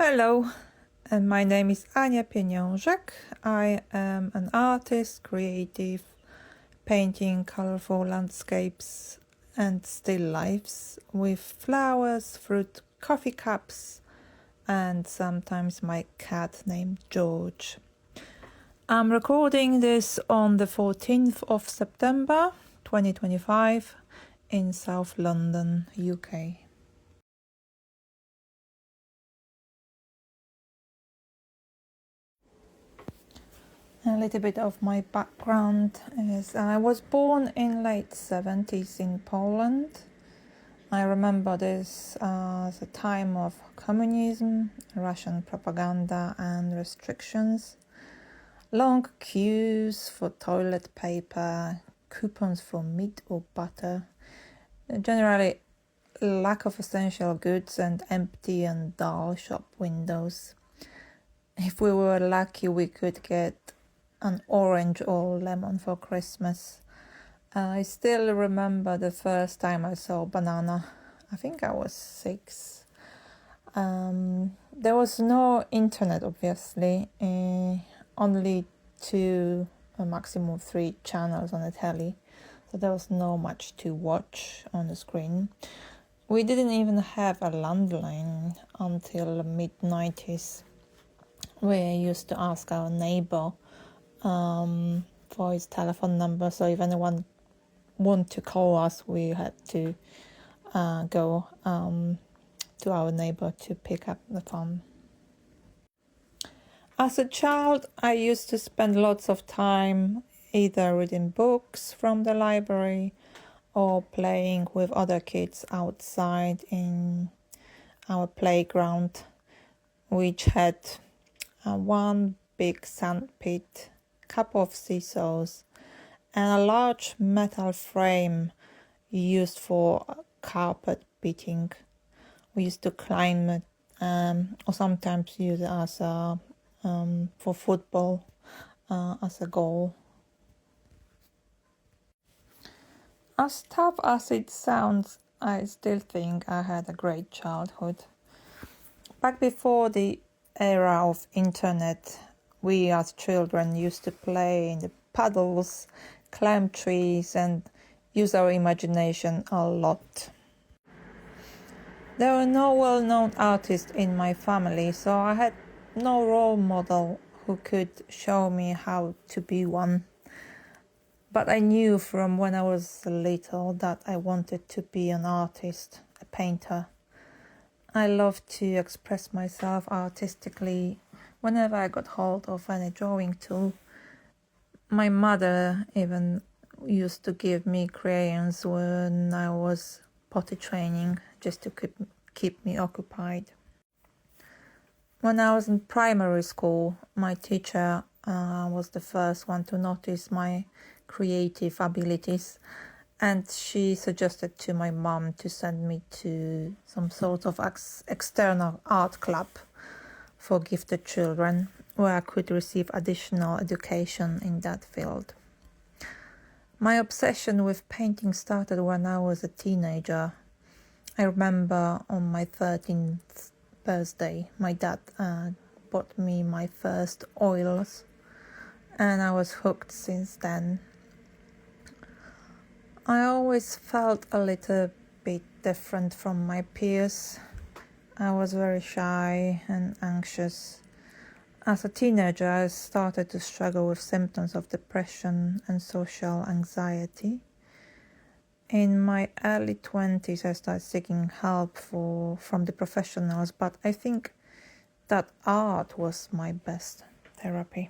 Hello, and my name is Ania Pieniazek. I am an artist, creative, painting colorful landscapes and still lifes with flowers, fruit, coffee cups, and sometimes my cat named George. I'm recording this on the 14th of September 2025 in South London, UK. A little bit of my background is I was born in late 70s in Poland. I remember this as a time of communism, Russian propaganda and restrictions, long queues for toilet paper, coupons for meat or butter, generally lack of essential goods and empty and dull shop windows. If we were lucky, we could get an orange or lemon for Christmas. I still remember the first time I saw a banana. I think I was 6. There was no internet, obviously, only 2, a maximum 3 channels on the telly, so there was no much to watch on the screen. We didn't even have a landline until mid-90s. We used to ask our neighbor for his telephone number, so if anyone wanted to call us, we had to go to our neighbor to pick up the phone. As a child, I used to spend lots of time either reading books from the library or playing with other kids outside in our playground, which had one big sand pit, couple of seesaws, and a large metal frame used for carpet beating. We used to climb it or sometimes use it as for football as a goal. As tough as it sounds, I still think I had a great childhood. Back before the era of internet, we as children used to play in the puddles, climb trees and use our imagination a lot. There were no well-known artists in my family, so I had no role model who could show me how to be one. But I knew from when I was little that I wanted to be an artist, a painter. I loved to express myself artistically whenever I got hold of any drawing tool. My mother even used to give me crayons when I was potty training, just to keep me occupied. When I was in primary school, my teacher was the first one to notice my creative abilities, and she suggested to my mom to send me to some sort of external art club for gifted children, where I could receive additional education in that field. My obsession with painting started when I was a teenager. I remember on my 13th birthday, my dad bought me my first oils, and I was hooked since then. I always felt a little bit different from my peers. I was very shy and anxious. As a teenager, I started to struggle with symptoms of depression and social anxiety. In my early 20s, I started seeking help from the professionals, but I think that art was my best therapy.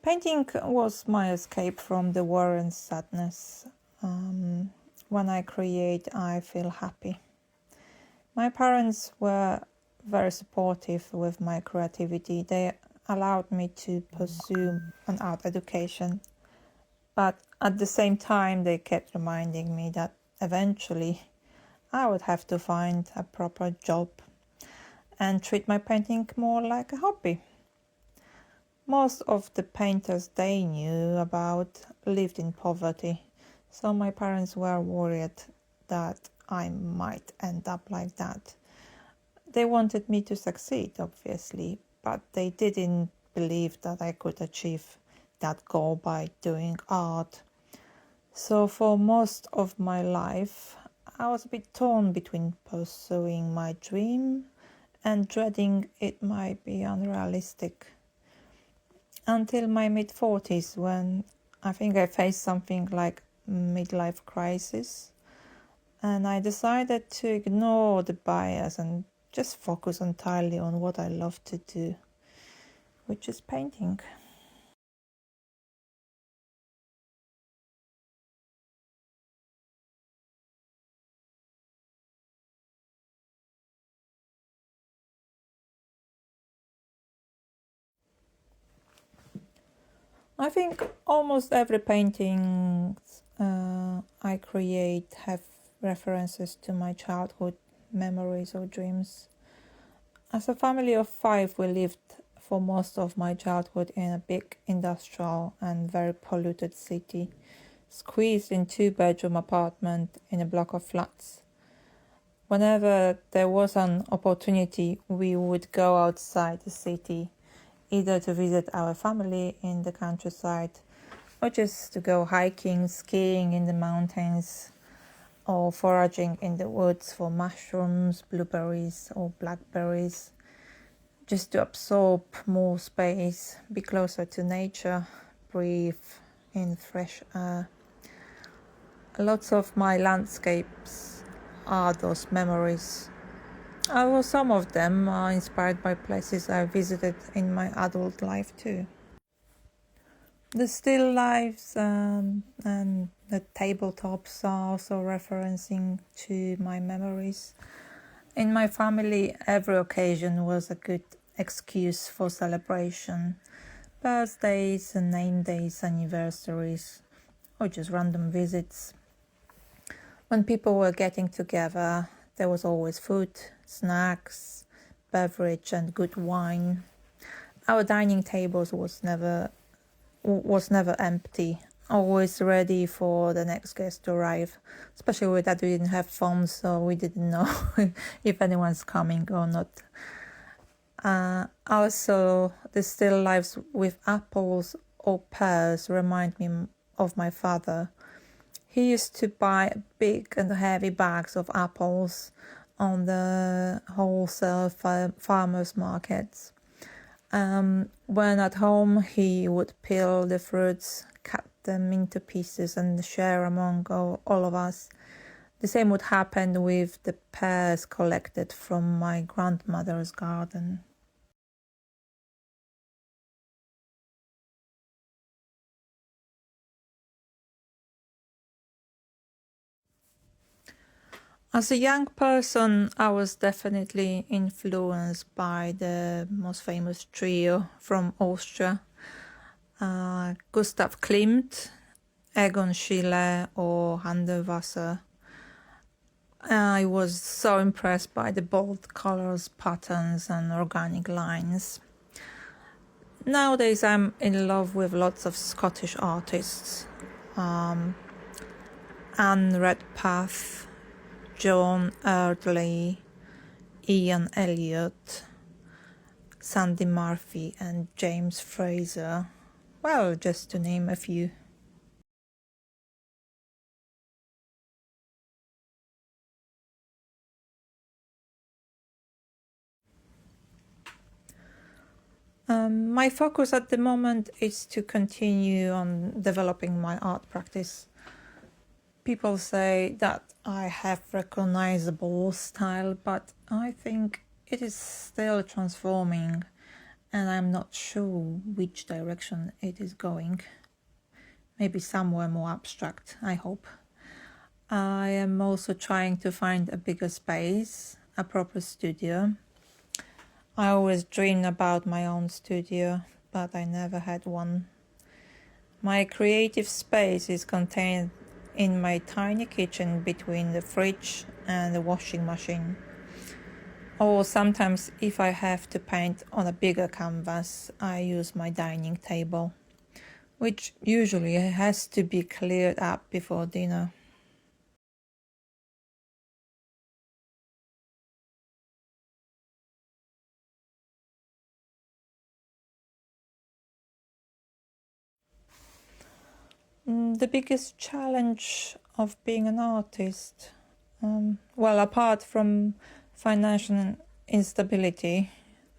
Painting was my escape from the worry and sadness. When I create, I feel happy. My parents were very supportive with my creativity. They allowed me to pursue an art education, but at the same time they kept reminding me that eventually I would have to find a proper job and treat my painting more like a hobby. Most of the painters they knew about lived in poverty, so my parents were worried that I might end up like that. They wanted me to succeed, obviously, but they didn't believe that I could achieve that goal by doing art. So for most of my life, I was a bit torn between pursuing my dream and dreading it might be unrealistic. Until my mid-40s, when I think I faced something like midlife crisis, and I decided to ignore the bias and just focus entirely on what I love to do, which is painting. I think almost every painting I create have references to my childhood memories or dreams. As a family of 5, we lived for most of my childhood in a big industrial and very polluted city, squeezed in 2-bedroom apartment in a block of flats. Whenever there was an opportunity, we would go outside the city, either to visit our family in the countryside or just to go hiking, skiing in the mountains, or foraging in the woods for mushrooms, blueberries or blackberries, just to absorb more space, be closer to nature, breathe in fresh air. Lots of my landscapes are those memories. Although some of them are inspired by places I visited in my adult life too. The still lifes and the tabletops are also referencing to my memories. In my family, every occasion was a good excuse for celebration. Birthdays and name days, anniversaries, or just random visits. When people were getting together, there was always food, snacks, beverage and good wine. Our dining tables was never empty, always ready for the next guest to arrive, especially with that we didn't have phones, so we didn't know if anyone's coming or not. Also, the still lives with apples or pears remind me of my father. He used to buy big and heavy bags of apples on the wholesale farmers markets. When at home, he would peel the fruits, cut them into pieces and share among all of us. The same would happen with the pears collected from my grandmother's garden. As a young person, I was definitely influenced by the most famous trio from Austria, Gustav Klimt, Egon Schiele or Hundertwasser. I was so impressed by the bold colors, patterns and organic lines. Nowadays I'm in love with lots of Scottish artists. Anne Redpath, John Eardley, Ian Elliot, Sandy Murphy and James Fraser. Well, just to name a few. My focus at the moment is to continue on developing my art practice. People say that I have recognizable style, but I think it is still transforming and I'm not sure which direction it is going. Maybe somewhere more abstract, I hope. I am also trying to find a bigger space, a proper studio. I always dreamed about my own studio, but I never had one. My creative space is contained in my tiny kitchen between the fridge and the washing machine. Or sometimes if I have to paint on a bigger canvas, I use my dining table, which usually has to be cleared up before dinner. The biggest challenge of being an artist, well, apart from financial instability,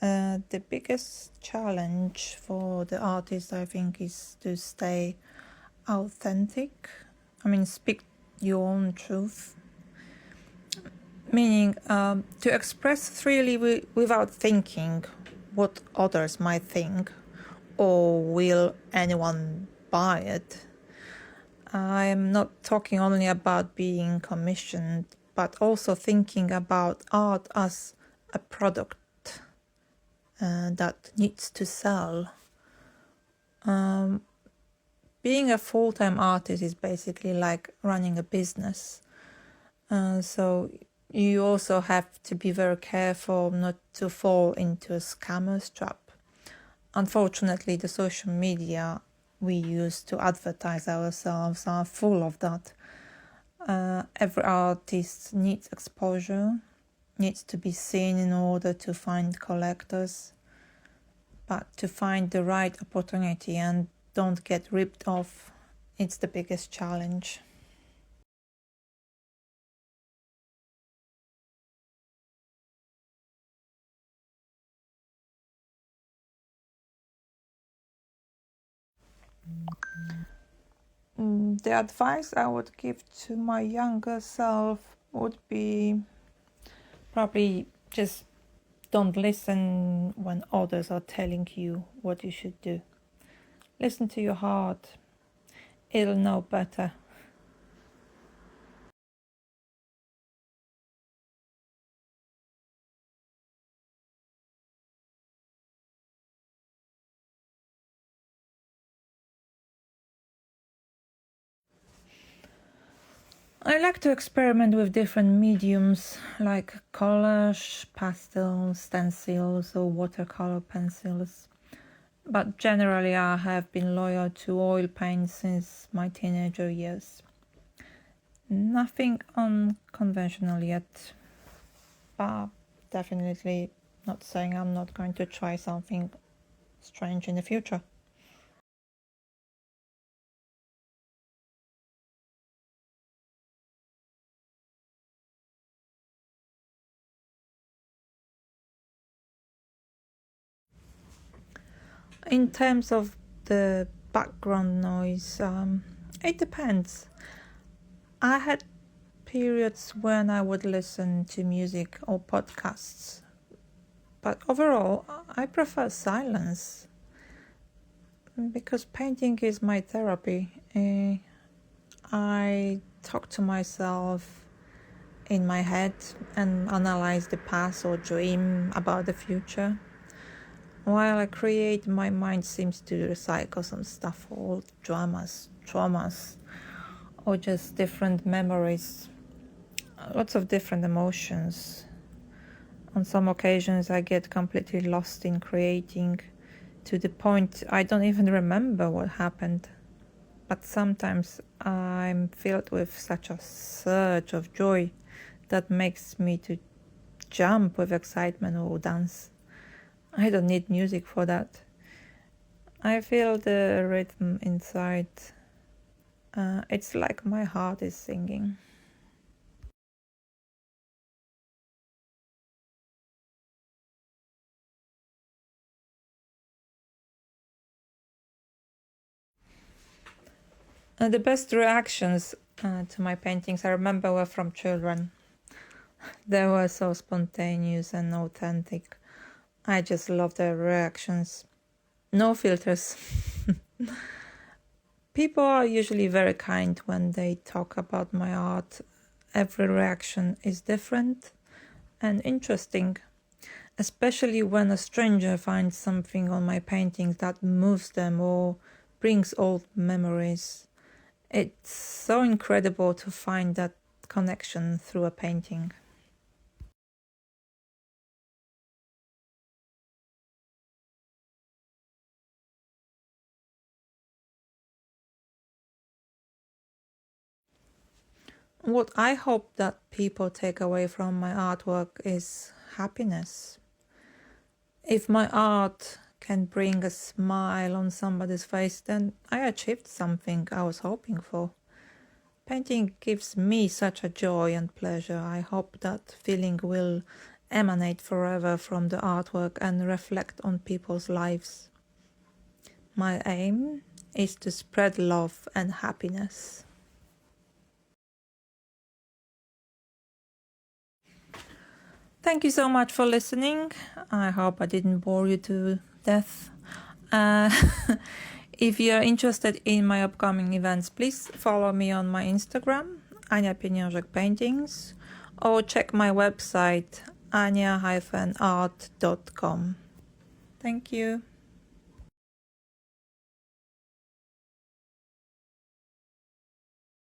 the biggest challenge for the artist, I think, is to stay authentic. I mean, speak your own truth. Meaning to express freely without thinking what others might think or will anyone buy it. I'm not talking only about being commissioned, but also thinking about art as a product that needs to sell. Being a full-time artist is basically like running a business. So you also have to be very careful not to fall into a scammer's trap. Unfortunately, the social media we use to advertise ourselves are full of that. Every artist needs exposure, needs to be seen in order to find collectors, but to find the right opportunity and don't get ripped off, it's the biggest challenge. The advice I would give to my younger self would be probably just don't listen when others are telling you what you should do. Listen to your heart. It'll know better. I like to experiment with different mediums like collage, pastels, stencils, or watercolor pencils. But generally, I have been loyal to oil paint since my teenager years. Nothing unconventional yet, but definitely not saying I'm not going to try something strange in the future. In terms of the background noise, it depends. I had periods when I would listen to music or podcasts, but overall, I prefer silence because painting is my therapy. I talk to myself in my head and analyze the past or dream about the future. While I create, my mind seems to recycle some stuff, old dramas, traumas, or just different memories, lots of different emotions. On some occasions, I get completely lost in creating to the point I don't even remember what happened. But sometimes I'm filled with such a surge of joy that makes me to jump with excitement or dance. I don't need music for that. I feel the rhythm inside. It's like my heart is singing. The best reactions to my paintings I remember were from children. They were so spontaneous and authentic. I just love their reactions. No filters. People are usually very kind when they talk about my art. Every reaction is different and interesting, especially when a stranger finds something on my paintings that moves them or brings old memories. It's so incredible to find that connection through a painting. What I hope that people take away from my artwork is happiness. If my art can bring a smile on somebody's face, then I achieved something I was hoping for. Painting gives me such a joy and pleasure. I hope that feeling will emanate forever from the artwork and reflect on people's lives. My aim is to spread love and happiness. Thank you so much for listening. I hope I didn't bore you to death. If you're interested in my upcoming events, please follow me on my Instagram, Ania Pieniazek Paintings, or check my website, ania-art.com. Thank you.